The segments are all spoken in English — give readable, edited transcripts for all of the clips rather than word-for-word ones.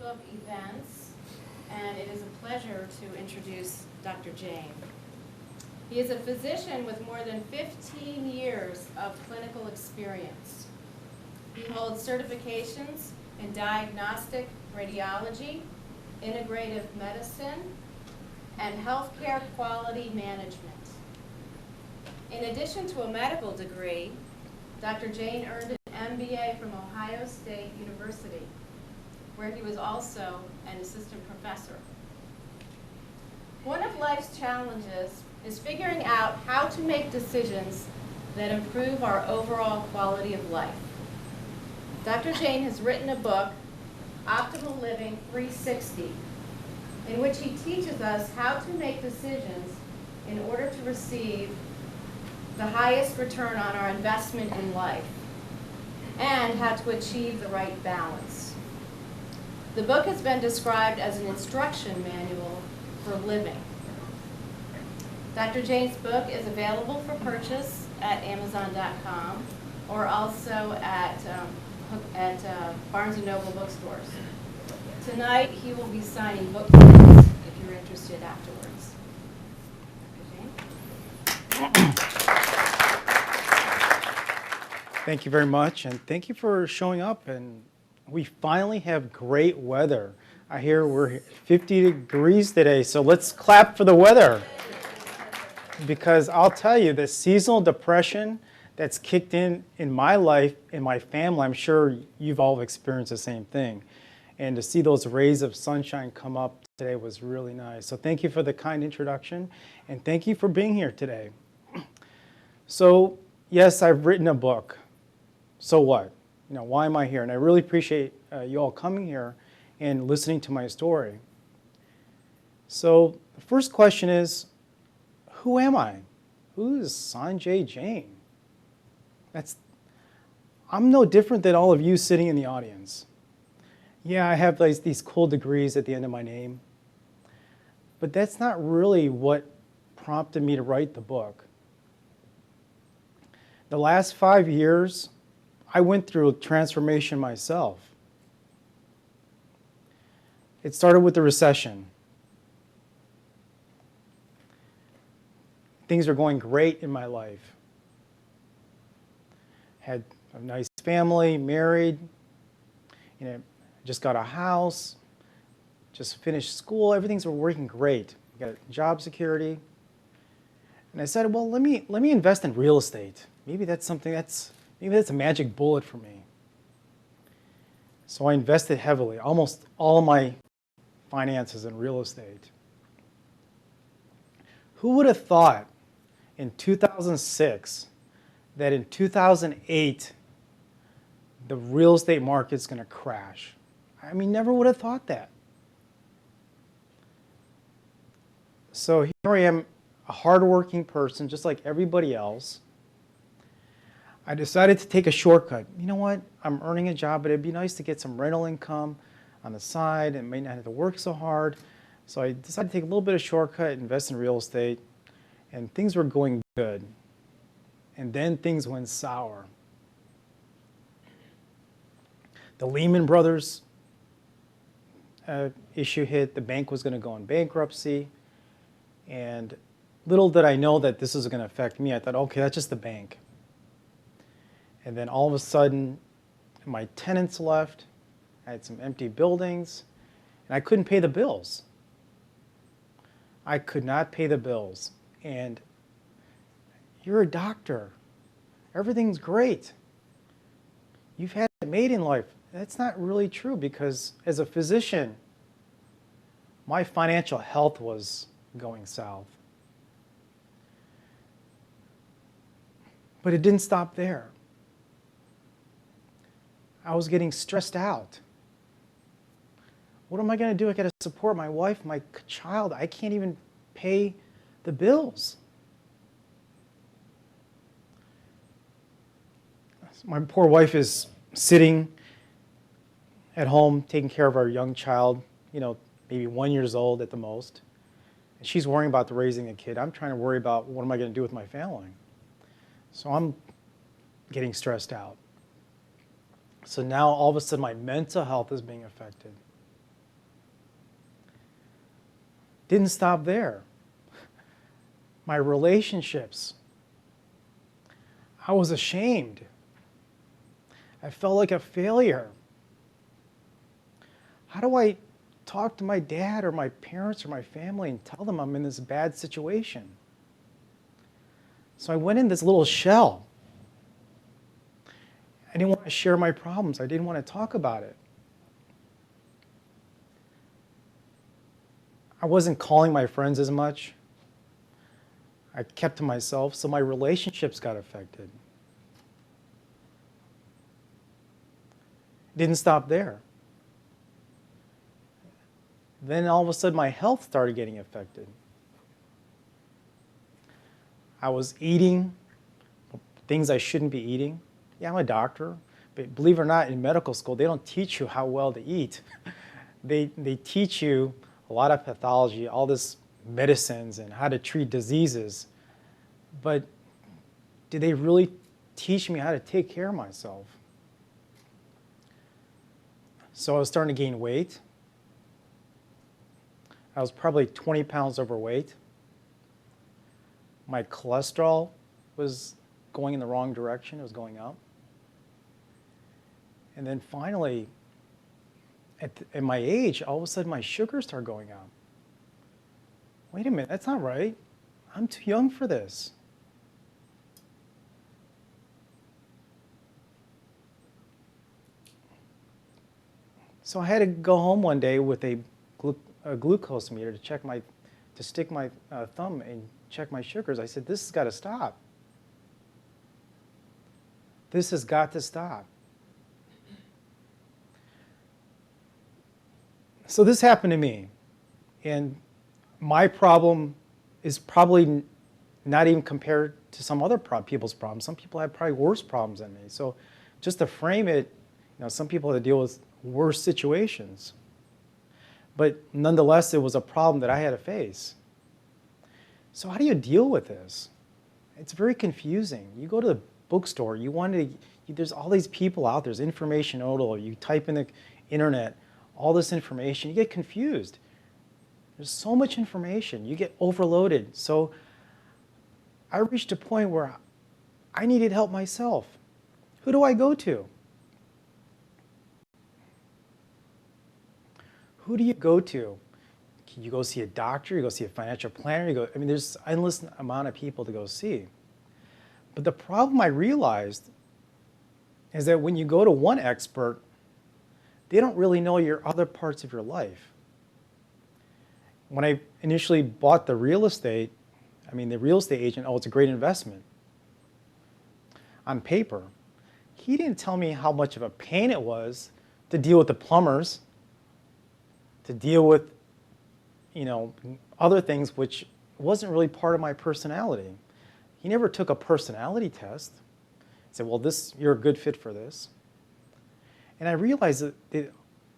of events, and it is a pleasure to introduce Dr. Jain. He is a physician with more than 15 years of clinical experience. He holds certifications in diagnostic radiology, integrative medicine, and healthcare quality management. In addition to a medical degree, Dr. Jain earned an MBA from Ohio State University, where he was also an assistant professor. One of life's challenges is figuring out how to make decisions that improve our overall quality of life. Dr. Jain has written a book, Optimal Living 360, in which he teaches us how to make decisions in order to receive the highest return on our investment in life, and how to achieve the right balance. The book has been described as an instruction manual for living. Dr. Jain's book is available for purchase at Amazon.com or also at Barnes & Noble bookstores. Tonight, he will be signing book cards if you're interested afterwards. Dr. Jain? Thank you very much, and thank you for showing up. And we finally have great weather. I hear we're 50 degrees today, so let's clap for the weather. Because I'll tell you, the seasonal depression that's kicked in my life, in my family, I'm sure you've all experienced the same thing. And to see those rays of sunshine come up today was really nice. So thank you for the kind introduction, and thank you for being here today. So yes, I've written a book. So what? Why am I here? And I really appreciate you all coming here and listening to my story. So the first question is, who am I? Who is Sanjay Jain? I'm no different than all of you sitting in the audience. Yeah, I have these cool degrees at the end of my name, but that's not really what prompted me to write the book. The last 5 years, I went through a transformation myself. It started with the recession. Things are going great in my life. Had a nice family, married, just got a house, just finished school, everything's working great. Got job security. And I said, well, let me invest in real estate. Maybe that's a magic bullet for me. So I invested heavily, almost all of my finances in real estate. Who would have thought in 2006 that in 2008 the real estate market's going to crash? I mean, never would have thought that. So here I am, a hardworking person, just like everybody else. I decided to take a shortcut. You know what? I'm earning a job, but it'd be nice to get some rental income on the side and may not have to work so hard. So I decided to take a little bit of shortcut, invest in real estate, and things were going good. And then things went sour. The Lehman Brothers issue hit. The bank was going to go in bankruptcy. And little did I know that this was going to affect me. I thought, okay, that's just the bank. And then all of a sudden, my tenants left. I had some empty buildings, and I couldn't pay the bills. I could not pay the bills. And you're a doctor. Everything's great. You've had it made in life. That's not really true, because as a physician, my financial health was going south. But it didn't stop there. I was getting stressed out. What am I going to do? I got to support my wife, my child. I can't even pay the bills. My poor wife is sitting at home taking care of our young child, maybe 1 year old at the most. And she's worrying about raising a kid. I'm trying to worry about what am I going to do with my family. So I'm getting stressed out. So now all of a sudden my mental health is being affected. Didn't stop there. My relationships. I was ashamed. I felt like a failure. How do I talk to my dad or my parents or my family and tell them I'm in this bad situation? So I went in this little shell. I didn't want to share my problems. I didn't want to talk about it. I wasn't calling my friends as much. I kept to myself, so my relationships got affected. Didn't stop there. Then all of a sudden my health started getting affected. I was eating things I shouldn't be eating. Yeah, I'm a doctor, but believe it or not, in medical school, they don't teach you how well to eat. They teach you a lot of pathology, all this medicines and how to treat diseases. But did they really teach me how to take care of myself? So I was starting to gain weight. I was probably 20 pounds overweight. My cholesterol was going in the wrong direction. It was going up. And then finally, at my age, all of a sudden my sugar started going up. Wait a minute, that's not right. I'm too young for this. So I had to go home one day with a glucose meter to stick my thumb and check my sugars. I said, this has got to stop. This has got to stop. So this happened to me, and my problem is probably not even compared to some other people's problems. Some people have probably worse problems than me. So just to frame it, some people have to deal with worse situations. But nonetheless, it was a problem that I had to face. So how do you deal with this? It's very confusing. You go to the bookstore, there's all these people out there, there's information overload. You type in the internet, all this information, you get confused. There's so much information, you get overloaded. So I reached a point where I needed help myself. Who do I go to? Who do you go to? You go see a doctor, you go see a financial planner, there's an endless amount of people to go see. But the problem I realized is that when you go to one expert, they don't really know your other parts of your life. When I initially bought the real estate agent, it's a great investment. On paper, he didn't tell me how much of a pain it was to deal with the plumbers, to deal with, other things which wasn't really part of my personality. He never took a personality test. He said, well, you're a good fit for this. And I realized that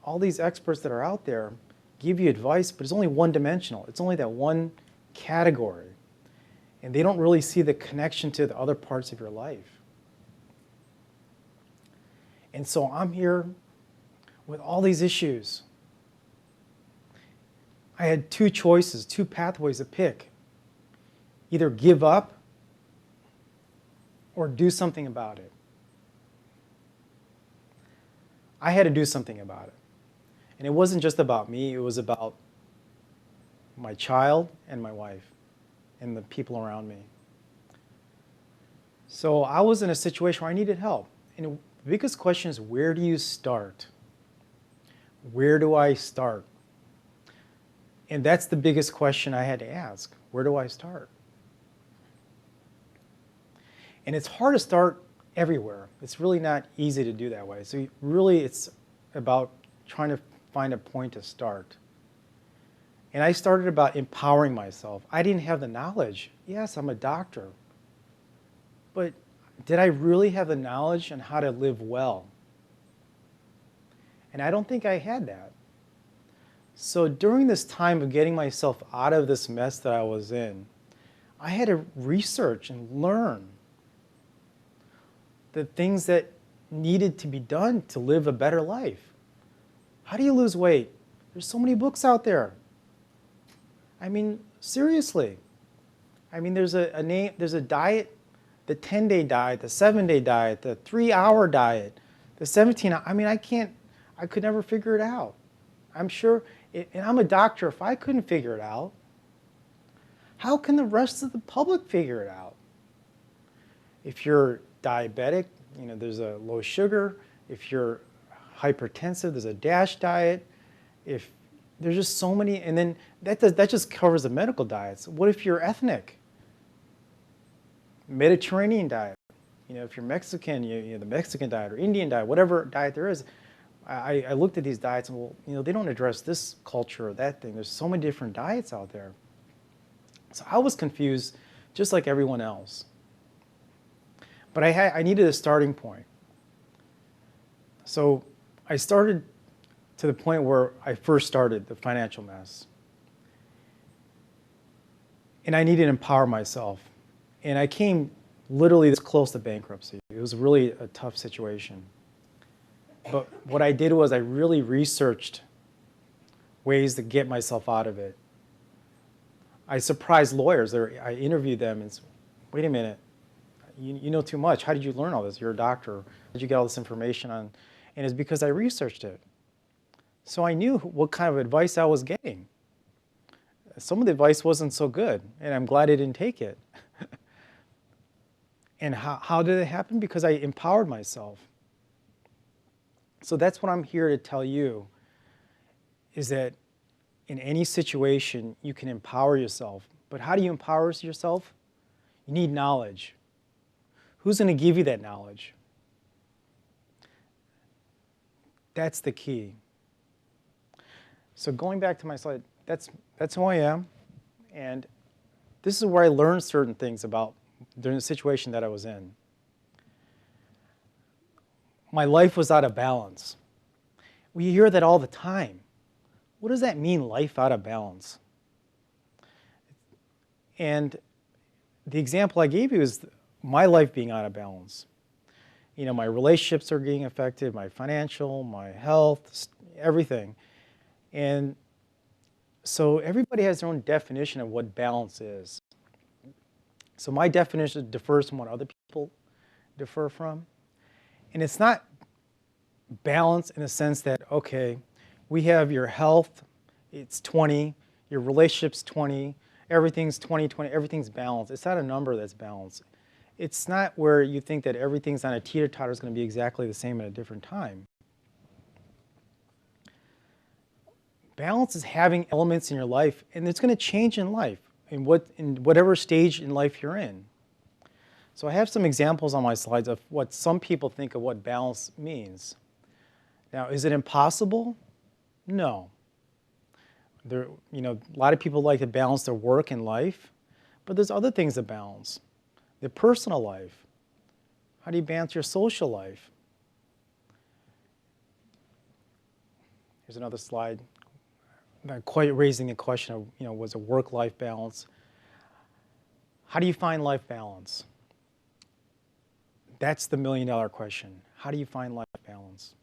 all these experts that are out there give you advice, but it's only one-dimensional. It's only that one category. And they don't really see the connection to the other parts of your life. And so I'm here with all these issues. I had two choices, two pathways to pick. Either give up or do something about it. I had to do something about it. And it wasn't just about me, it was about my child and my wife and the people around me. So I was in a situation where I needed help. And the biggest question is, where do you start? Where do I start? And that's the biggest question I had to ask. Where do I start? And it's hard to start everywhere. It's really not easy to do that way. So really it's about trying to find a point to start. And I started about empowering myself. I didn't have the knowledge. Yes, I'm a doctor. But did I really have the knowledge on how to live well? And I don't think I had that. So during this time of getting myself out of this mess that I was in, I had to research and learn the things that needed to be done to live a better life. How do you lose weight? There's so many books out there. I mean, seriously. I mean, there's a name, there's a diet, the 10-day diet, the 7-day diet, the 3-hour diet, the 17. I mean, I could never figure it out. I'm sure, and I'm a doctor, if I couldn't figure it out, how can the rest of the public figure it out? If you're diabetic, there's a low sugar. If you're hypertensive, there's a DASH diet. If there's just so many, and then that just covers the medical diets. What if you're ethnic? Mediterranean diet. If you're Mexican, the Mexican diet or Indian diet, whatever diet there is. I looked at these diets and, well, they don't address this culture or that thing. There's so many different diets out there. So I was confused, just like everyone else. But I needed a starting point. So I started to the point where I first started the financial mess. And I needed to empower myself. And I came literally this close to bankruptcy. It was really a tough situation. But what I did was I really researched ways to get myself out of it. I surprised lawyers. I interviewed them and said, wait a minute, you know too much. How did you learn all this? You're a doctor. How did you get all this information on? And it's because I researched it. So I knew what kind of advice I was getting. Some of the advice wasn't so good, and I'm glad I didn't take it. And how did it happen? Because I empowered myself. So that's what I'm here to tell you, is that in any situation, you can empower yourself. But how do you empower yourself? You need knowledge. Who's going to give you that knowledge? That's the key. So going back to my slide, that's who I am. And this is where I learned certain things about during the situation that I was in. My life was out of balance. We hear that all the time. What does that mean, life out of balance? And the example I gave you is my life being out of balance. My relationships are being affected, my financial, my health, everything. And so everybody has their own definition of what balance is. So my definition differs from what other people differ from. And it's not balance in the sense that, okay, we have your health, it's 20, your relationship's 20, everything's 20, 20, everything's balanced. It's not a number that's balanced. It's not where you think that everything's on a teeter-totter is going to be exactly the same at a different time. Balance is having elements in your life, and it's going to change in life, in whatever stage in life you're in. So I have some examples on my slides of what some people think of what balance means. Now, is it impossible? No. A lot of people like to balance their work and life, but there's other things to balance. Their personal life. How do you balance your social life? Here's another slide. Not quite raising the question of, was a work-life balance? How do you find life balance? That's the million-dollar question. How do you find life balance?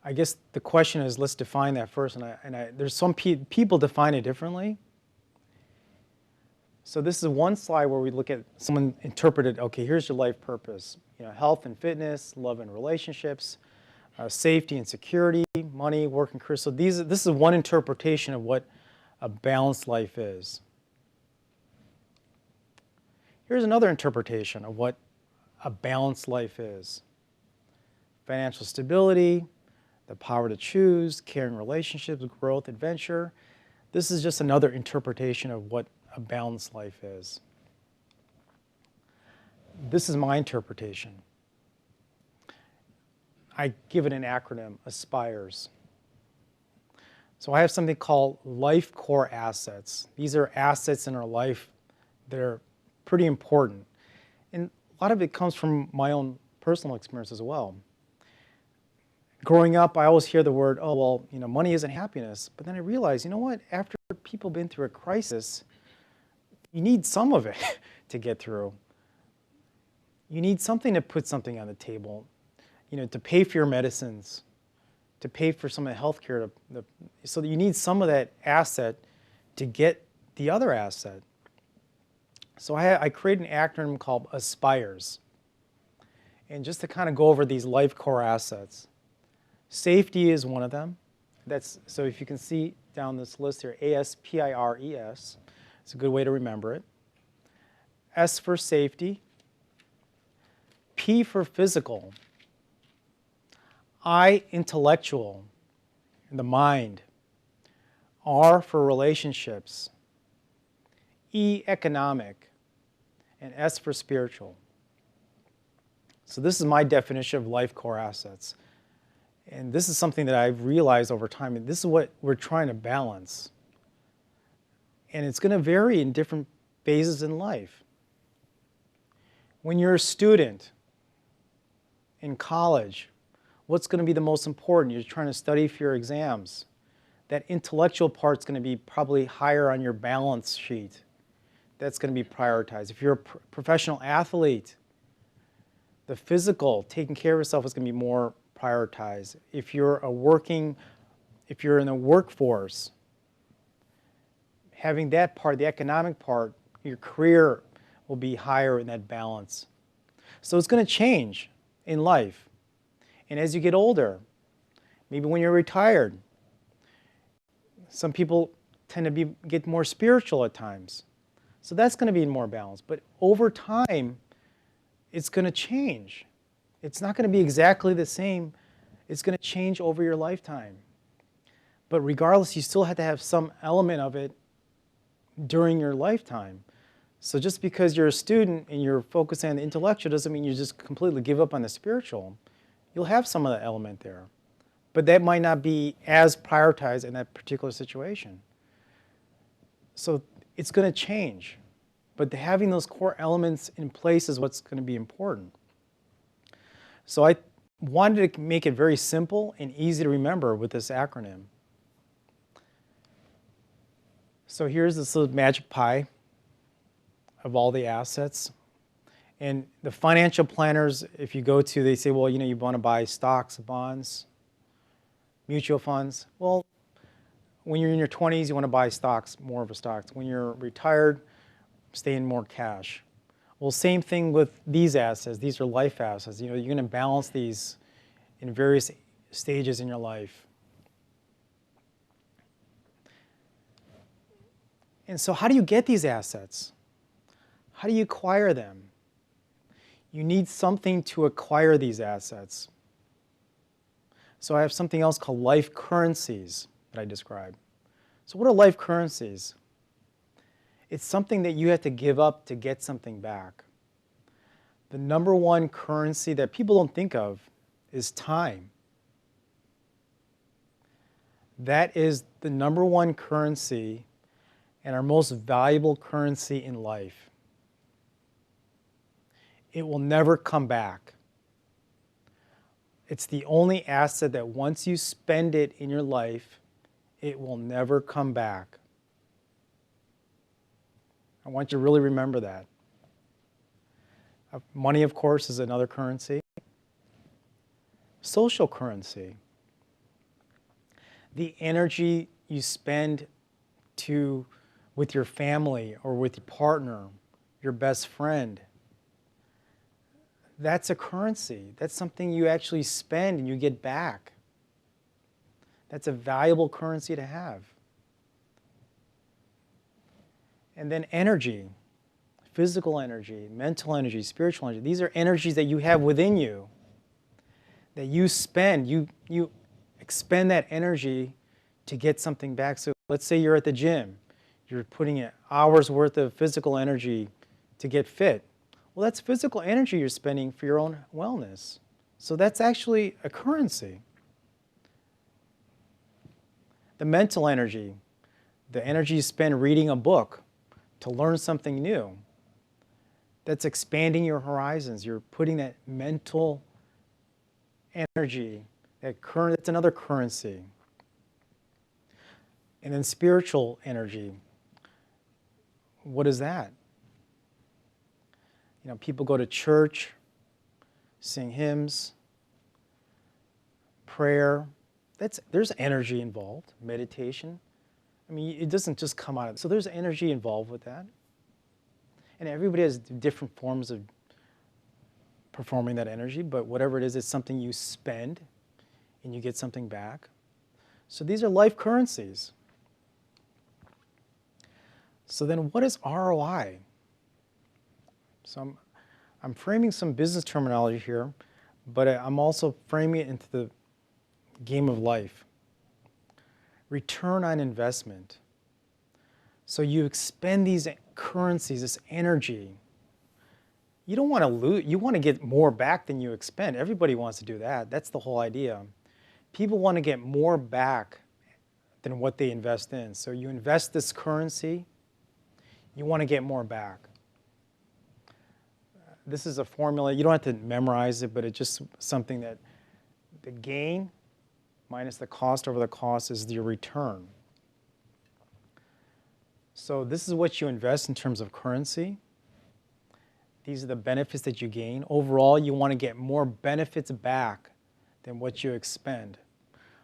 I guess the question is, let's define that first. There's some people define it differently. So this is one slide where we look at someone interpreted, okay, here's your life purpose. Health and fitness, love and relationships, safety and security, money, work and career. So this is one interpretation of what a balanced life is. Here's another interpretation of what a balanced life is. Financial stability, the power to choose, caring relationships, growth, adventure. This is just another interpretation of what a balanced life is. This is my interpretation. I give it an acronym, ASPIRES. So I have something called life core assets. These are assets in our life that are pretty important. And a lot of it comes from my own personal experience as well. Growing up, I always hear the word, oh, well, money isn't happiness. But then I realized, you know what? After people have been through a crisis, you need some of it to get through. You need something to put something on the table, to pay for your medicines, to pay for some of the health care. So that you need some of that asset to get the other asset. So I created an acronym called ASPIRES. And just to kind of go over these life core assets. Safety is one of them. So if you can see down this list here, ASPIRES. It's a good way to remember it. S for safety. P for physical. I, intellectual, the mind. R for relationships. E, economic. And S for spiritual. So this is my definition of life core assets. And this is something that I've realized over time, and this is what we're trying to balance. And it's going to vary in different phases in life. When you're a student in college, what's going to be the most important? You're trying to study for your exams. That intellectual part's going to be probably higher on your balance sheet. That's going to be prioritized. If you're a professional athlete, the physical, taking care of yourself, is going to be more prioritized. If you're in the workforce, having that part, the economic part, your career will be higher in that balance. So it's going to change in life. And as you get older, maybe when you're retired, some people tend to get more spiritual at times. So that's going to be in more balance. But over time, it's going to change. It's not going to be exactly the same. It's going to change over your lifetime. But regardless, you still have to have some element of it during your lifetime. So just because you're a student and you're focusing on the intellectual doesn't mean you just completely give up on the spiritual. You'll have some of that element there. But that might not be as prioritized in that particular situation. So it's going to change. But having those core elements in place is what's going to be important. So I wanted to make it very simple and easy to remember with this acronym. So here's this little magic pie of all the assets. And the financial planners, if you go to, they say, well, you want to buy stocks, bonds, mutual funds. Well, when you're in your 20s, you want to buy stocks, more of a stocks. When you're retired, stay in more cash. Well, same thing with these assets. These are life assets. You're going to balance these in various stages in your life. And so how do you get these assets? How do you acquire them? You need something to acquire these assets. So I have something else called life currencies that I describe. So what are life currencies? It's something that you have to give up to get something back. The number one currency that people don't think of is time. That is the number one currency and our most valuable currency in life. It will never come back. It's the only asset that once you spend it in your life, it will never come back. I want you to really remember that. Money, of course, is another currency. Social currency. The energy you spend with your family or with your partner, your best friend. That's a currency. That's something you actually spend and you get back. That's a valuable currency to have. And then energy, physical energy, mental energy, spiritual energy. These are energies that you have within you that you spend. You expend that energy to get something back. So let's say you're at the gym. You're putting in hours worth of physical energy to get fit. Well, that's physical energy you're spending for your own wellness. So that's actually a currency. The mental energy, the energy you spend reading a book to learn something new, that's expanding your horizons. You're putting that mental energy, that's another currency. And then spiritual energy, what is that? People go to church, sing hymns, prayer. There's energy involved, meditation. I mean, it doesn't just come out of, so there's energy involved with that. And everybody has different forms of performing that energy, but whatever it is, it's something you spend and you get something back. So these are life currencies. So then what is ROI? So I'm framing some business terminology here, but I'm also framing it into the game of life. Return on investment. So you expend these currencies, this energy. You don't want to lose, you want to get more back than you expend. Everybody wants to do that. That's the whole idea. People want to get more back than what they invest in. So you invest this currency, you want to get more back. This is a formula. You don't have to memorize it, but it's just something that the gain minus the cost over the cost is your return. So this is what you invest in terms of currency. These are the benefits that you gain. Overall, you want to get more benefits back than what you expend.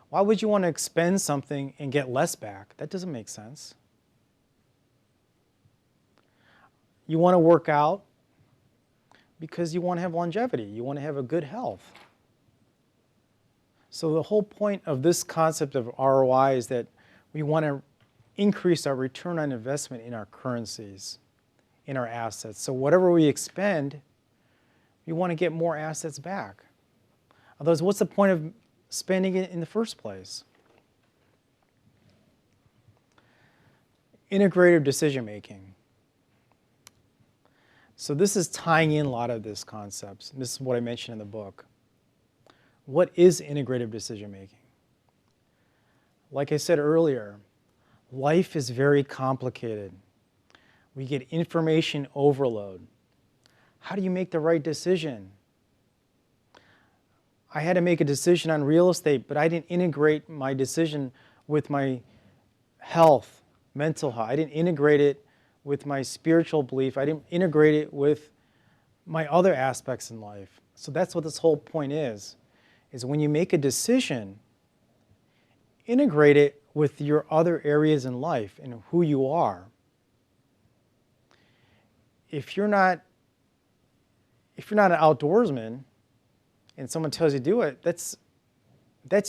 Why would you want to expend something and get less back? That doesn't make sense. You want to work out because you want to have longevity. You want to have a good health. So the whole point of this concept of ROI is that we want to increase our return on investment in our currencies, in our assets. So whatever we expend, we want to get more assets back. Otherwise, what's the point of spending it in the first place? Integrative decision making. So this is tying in a lot of these concepts. This is what I mentioned in the book. What is integrative decision making? Like I said earlier, life is very complicated. We get information overload. How do you make the right decision? I had to make a decision on real estate, but I didn't integrate my decision with my health, mental health. I didn't integrate it with my spiritual belief. I didn't integrate it with my other aspects in life. So that's what this whole point is when you make a decision, integrate it with your other areas in life and who you are. If you're not an outdoorsman and someone tells you to do it, that's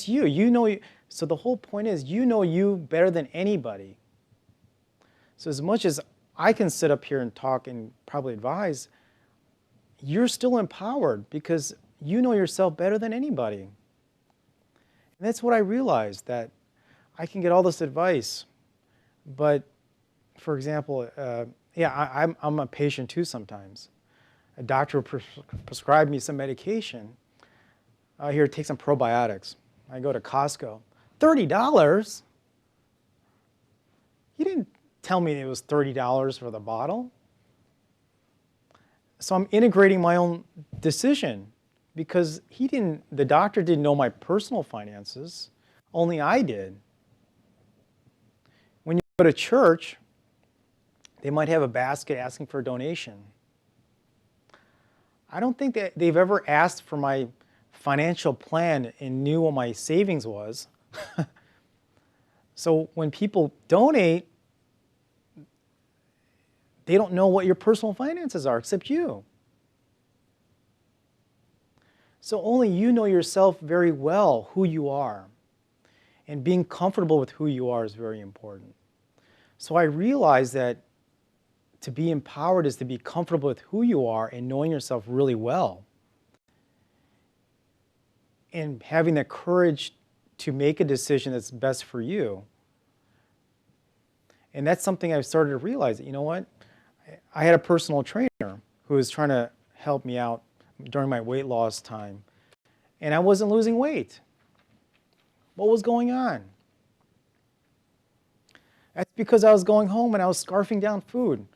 you. You know. So the whole point is you know you better than anybody. So as much as I can sit up here and talk and probably advise, you're still empowered because you know yourself better than anybody. And that's what I realized, that I can get all this advice, but for example, I'm a patient too sometimes. A doctor will prescribe me some medication. Here, take some probiotics. I go to Costco. $30? You didn't tell me it was $30 for the bottle. So I'm integrating my own decision because the doctor didn't know my personal finances, only I did. When you go to church, they might have a basket asking for a donation. I don't think that they've ever asked for my financial plan and knew what my savings was. So when people donate, they don't know what your personal finances are except you. So only you know yourself very well, who you are. And being comfortable with who you are is very important. So I realized that to be empowered is to be comfortable with who you are and knowing yourself really well. And having the courage to make a decision that's best for you. And that's something I've started to realize that, you know what? I had a personal trainer who was trying to help me out during my weight loss time. And I wasn't losing weight. What was going on? That's because I was going home and I was scarfing down food.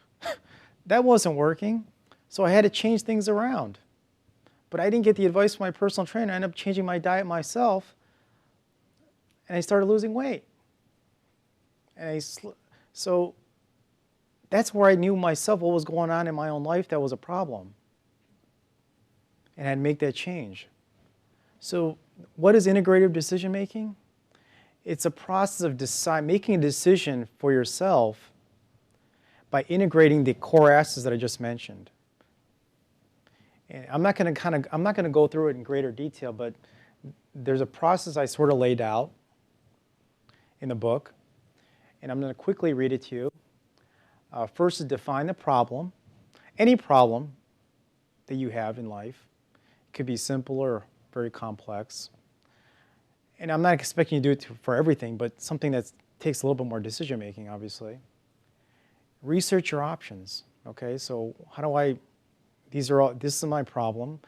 That wasn't working. So I had to change things around. But I didn't get the advice from my personal trainer. I ended up changing my diet myself. And I started losing weight. And so that's where I knew myself what was going on in my own life that was a problem. And I'd make that change. So what is integrative decision making? It's a process of making a decision for yourself by integrating the core assets that I just mentioned. And I'm not going to go through it in greater detail, but there's a process I sort of laid out in the book, and I'm going to quickly read it to you. First is define the problem, any problem that you have in life. It could be simple or very complex. And I'm not expecting you to do it for everything, but something that takes a little bit more decision making, obviously. Research your options. Okay, so this is my problem.